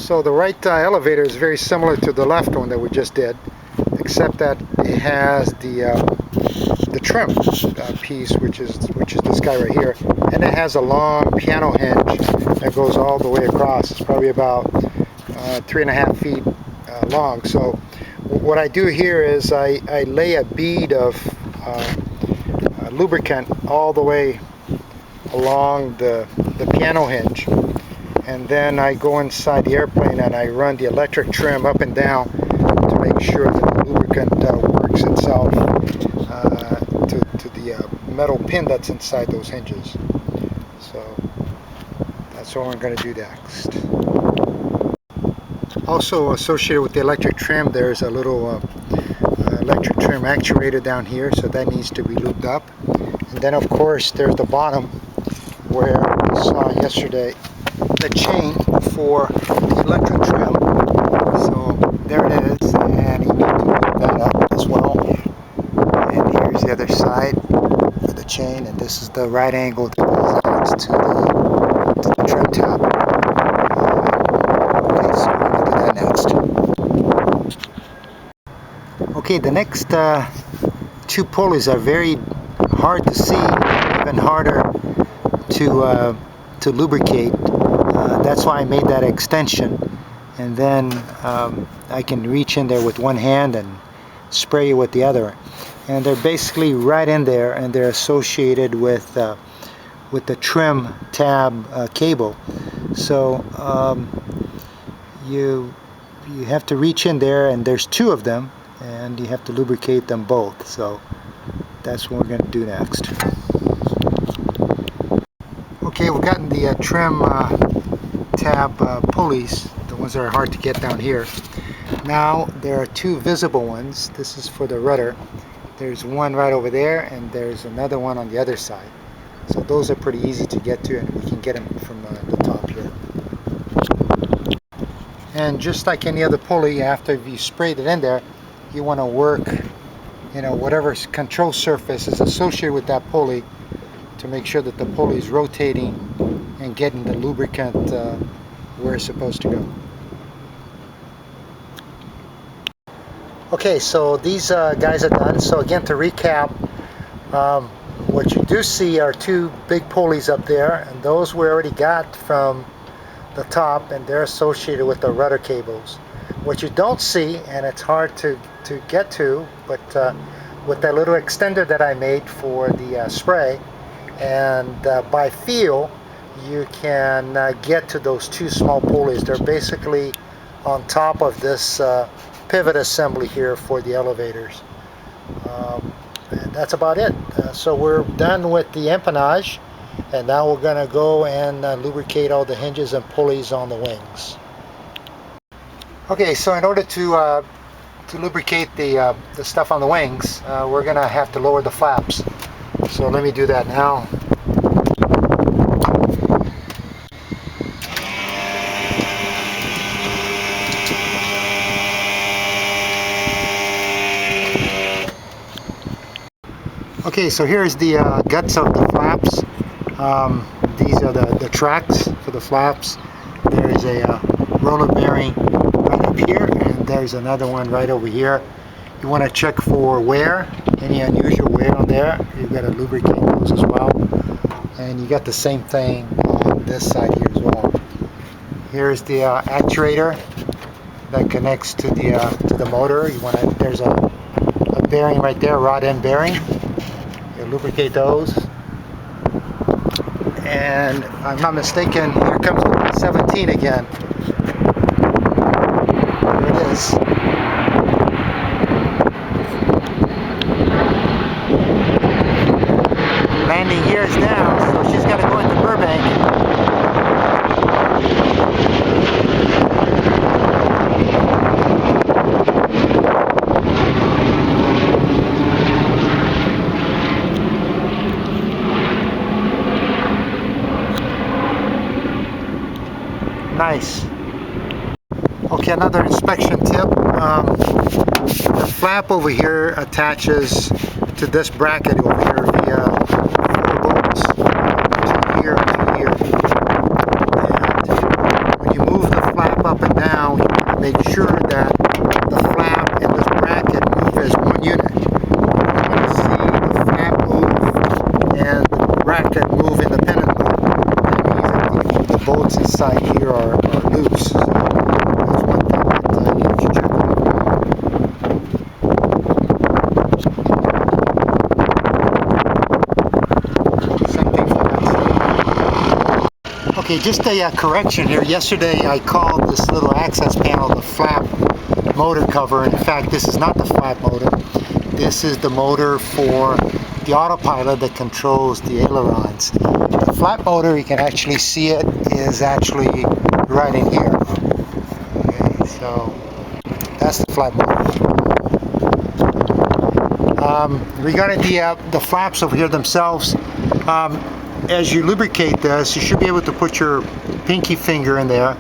So the right elevator is very similar to the left one that we just did, except that it has the trim piece, which is this guy right here, and it has a long piano hinge that goes all the way across. It's probably about 3.5 feet long. So what I do here is I lay a bead of lubricant all the way along the piano hinge, and then I go inside the airplane and I run the electric trim up and down to make sure that the lubricant works itself to the metal pin that's inside those hinges. So that's what we're going to do next. Also associated with the electric trim, there's a little electric trim actuator down here, so that needs to be lubed up. And then of course there's the bottom where we saw yesterday the chain for the electric trim. So there it is, and you need to lube that up as well. And here's the other side of the chain, and this is the right angle that goes next to the trim tab. Okay, so we're going to do that next. Okay, the next two pulleys are very hard to see, even harder to lubricate. That's why I made that extension, and then I can reach in there with one hand and spray it with the other. And they're basically right in there, and they're associated with the trim tab cable. So you have to reach in there, and there's two of them, and you have to lubricate them both. So that's what we're going to do next. Okay, we've gotten the trim tab pulleys, the ones that are hard to get down here. Now there are two visible ones. This is for the rudder. There's one right over there, and there's another one on the other side. So those are pretty easy to get to, and we can get them from the top here. And just like any other pulley, after you sprayed it in there, you want to work, whatever control surface is associated with that pulley to make sure that the pulley is rotating and getting the lubricant where it's supposed to go. Okay, so these guys are done. So again, to recap, what you do see are two big pulleys up there, and those we already got from the top, and they're associated with the rudder cables. What you don't see, and it's hard to get to, but with that little extender that I made for the spray, and by feel you can get to those two small pulleys. They're basically on top of this pivot assembly here for the elevators. And that's about it. So we're done with the empennage, and now we're going to go and lubricate all the hinges and pulleys on the wings. Okay, so in order to lubricate the stuff on the wings, we're going to have to lower the flaps. So let me do that now. Okay, so here's the guts of the flaps. These are the tracks for the flaps. There is a roller bearing right up here, and there's another one right over here. You want to check for wear, any unusual wear on there. You've got to lubricate those as well. And you got the same thing on this side here as well. Here's the actuator that connects to the motor. You want to, there's a bearing right there, rod end bearing. You lubricate those. And if I'm not mistaken, here comes the 17 again. There it is. Landing gear is down, so she's got to go into Burbank. Nice. Okay, another inspection tip. The flap over here attaches to this bracket over here via 4 bolts, 2 here and 2 here. And when you move the flap up and here are loose. So that's one thing that you should check out. Same thing for that side. Okay, just a correction here. Yesterday I called this little access panel the flap motor cover. In fact, this is not the flap motor. This is the motor for the autopilot that controls the ailerons. The flap motor, you can actually see it, is actually right in here. Okay, so that's the flap motor. Regarding the flaps over here themselves, as you lubricate this, you should be able to put your pinky finger in there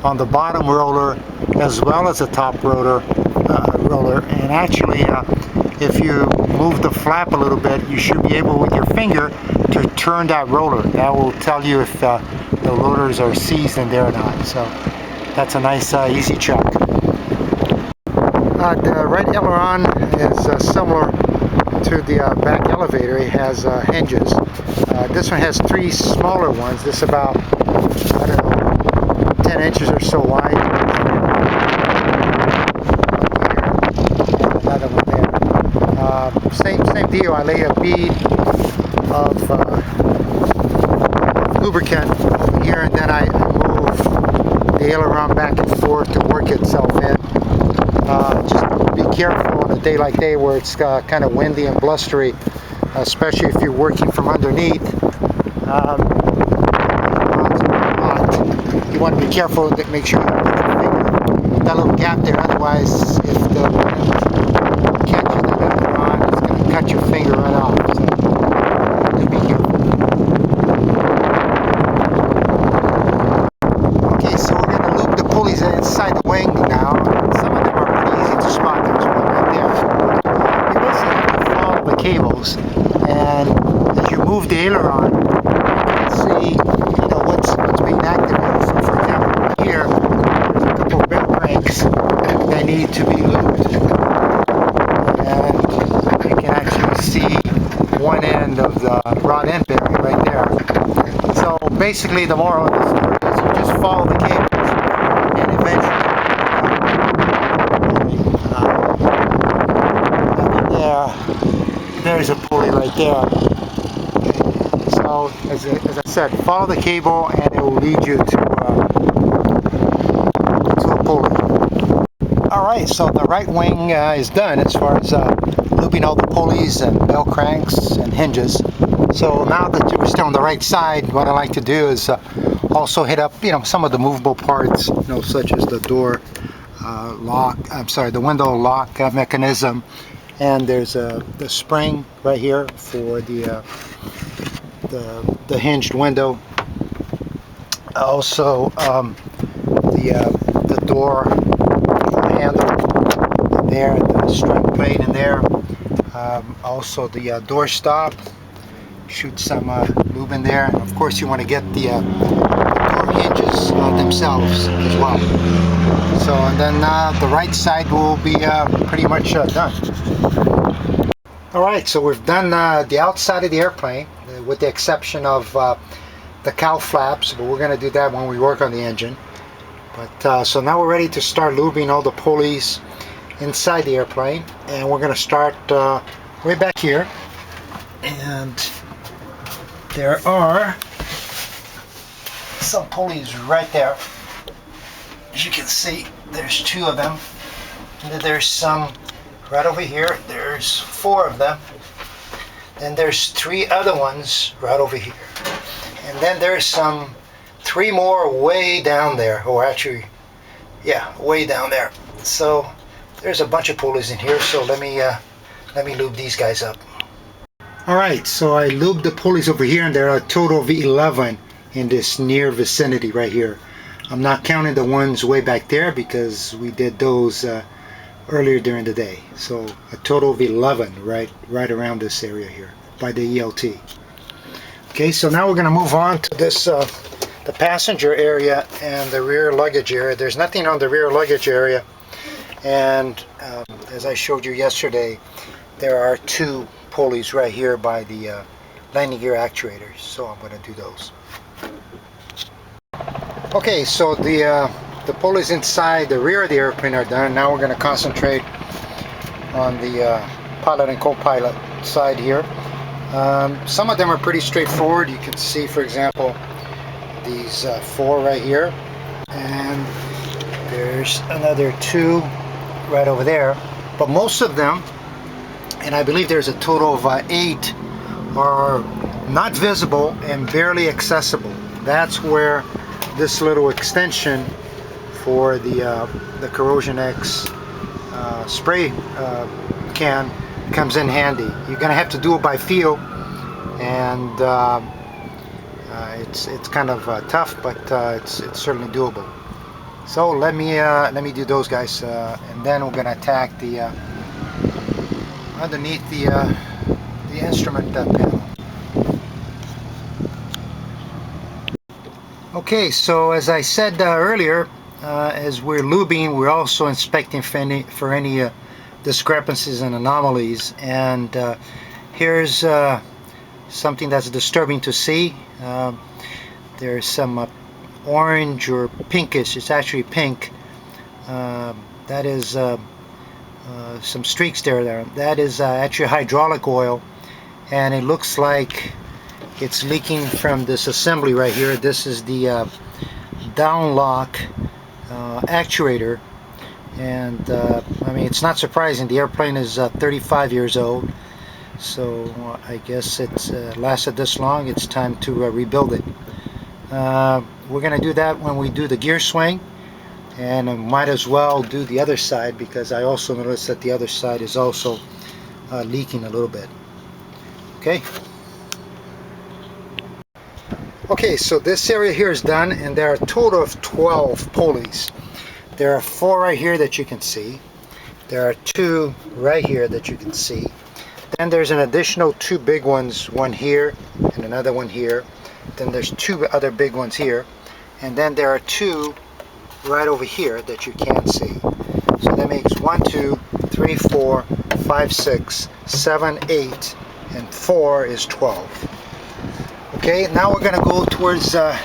on the bottom roller as well as the top roller, and actually if you move the flap a little bit, you should be able with your finger to turn that roller. That will tell you if the rotors are seized in there or not. So that's a nice easy check. The right aileron is similar to the back elevator. It has hinges. This one has three smaller ones. This is about, I don't know, 10 inches or so wide. Another one there. Same deal. I lay a bead of lubricant over here, and then I move the aileron back and forth to work itself in. Just be careful on a day like today where it's kind of windy and blustery, especially if you're working from underneath. You want to be careful to make sure you put your finger in that little gap there. Otherwise, if the wind catches the aileron, it's going to cut your finger right off. So just be careful. Okay, so we're going to loop the pulleys inside the wing now. Some of them are pretty easy to spot. There's one right there. You basically have to follow the cables, and as you move the aileron, you can see what's being activated. So for example, here there's a couple of belt cranks that need to be looped, and you can actually see one end of the rod end bearing right there. So basically, the moral of the story is you just follow the cables, and eventually there's a pulley right there. So as I said, follow the cable and it will lead you to a pulley. Alright, so the right wing is done as far as looping all the pulleys and bell cranks and hinges. So now that we're still on the right side, what I like to do is also hit up some of the movable parts, such as the door lock, the window lock mechanism, and there's the spring right here for the hinged window. Also the door handle there, the strike plate in there. Also the door stop. Shoot some lube in there, and of course you want to get the door hinges themselves as well. So, and then the right side will be pretty much done. Alright, so we've done the outside of the airplane with the exception of the cowl flaps, but we're going to do that when we work on the engine. But so now we're ready to start lubing all the pulleys inside the airplane, and we're going to start way back here. And there are some pulleys right there. As you can see, there's two of them. And then there's some right over here. There's four of them. Then there's three other ones right over here. And then there's three more way down there. Or actually, yeah, way down there. So there's a bunch of pulleys in here. So let me lube these guys up. Alright, so I lubed the pulleys over here, and there are a total of 11 in this near vicinity right here. I'm not counting the ones way back there because we did those earlier during the day. So a total of 11 right around this area here by the ELT. Okay, so now we're going to move on to this the passenger area and the rear luggage area. There's nothing on the rear luggage area, and as I showed you yesterday, there are two pulleys right here by the landing gear actuators, so I'm going to do those. Okay, so the pulleys inside the rear of the airplane are done. Now we're going to concentrate on the pilot and co-pilot side here. Some of them are pretty straightforward. You can see, for example, these 4 right here, and there's another 2 right over there. But most of them, and I believe there's a total of 8, are not visible and barely accessible. That's where this little extension for the Corrosion X spray can comes in handy. You're gonna have to do it by feel, and it's kind of tough, but it's certainly doable. So let me do those guys, and then we're gonna attack the underneath the instrument panel. Okay, so as I said earlier, as we're lubing, we're also inspecting for any discrepancies and anomalies. And here's something that's disturbing to see. There's some orange or pinkish, it's actually pink. That is some streaks there. That is actually hydraulic oil, and it looks like it's leaking from this assembly right here. This is the down lock actuator, and I mean, it's not surprising. The airplane is 35 years old, so I guess it's lasted this long. It's time to rebuild it. We're gonna do that when we do the gear swing, and I might as well do the other side, because I also noticed that the other side is also leaking a little bit. Okay, so this area here is done, and there are a total of 12 pulleys. There are 4 right here that you can see. There are 2 right here that you can see. Then there's an additional 2 big ones, one here and another one here. Then there's 2 other big ones here, and then there are 2 right over here that you can't see. So that makes 1, 2, 3, 4, 5, 6, 7, 8, and 4 is 12. Okay, now we're going to go towards the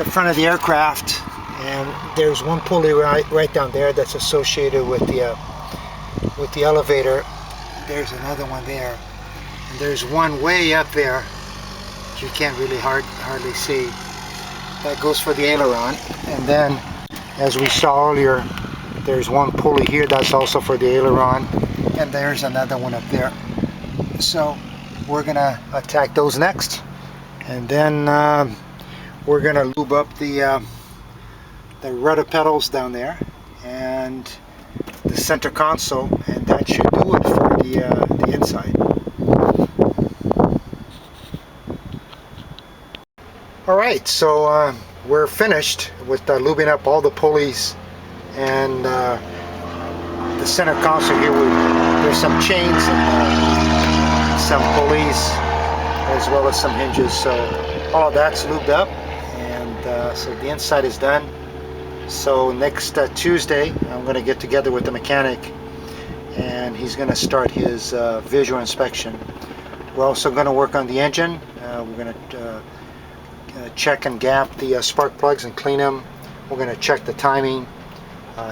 front of the aircraft, and there's one pulley right down there that's associated with the elevator. There's another one there, and there's one way up there that you can't really hardly see. That goes for the aileron. And then, as we saw earlier, there's one pulley here that's also for the aileron, and there's another one up there. So we're gonna attack those next, and then we're gonna lube up the rudder pedals down there and the center console, and that should do it for the inside. Alright, so we're finished with lubing up all the pulleys and the center console here. There's some chains and some pulleys, as well as some hinges, so all that's lubed up, and so the inside is done. So next Tuesday I'm going to get together with the mechanic, and he's going to start his visual inspection. We're also going to work on the engine. We're going to check and gap the spark plugs and clean them. We're going to check the timing.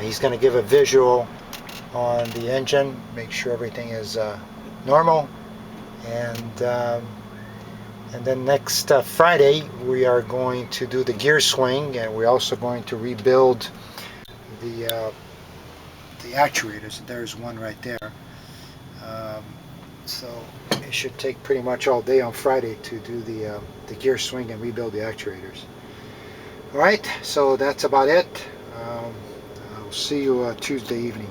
He's going to give a visual on the engine, make sure everything is normal. And then next Friday we are going to do the gear swing, and we're also going to rebuild the actuators. There's one right there. So it should take pretty much all day on Friday to do the gear swing and rebuild the actuators. Alright, so that's about it. I'll see you Tuesday evening.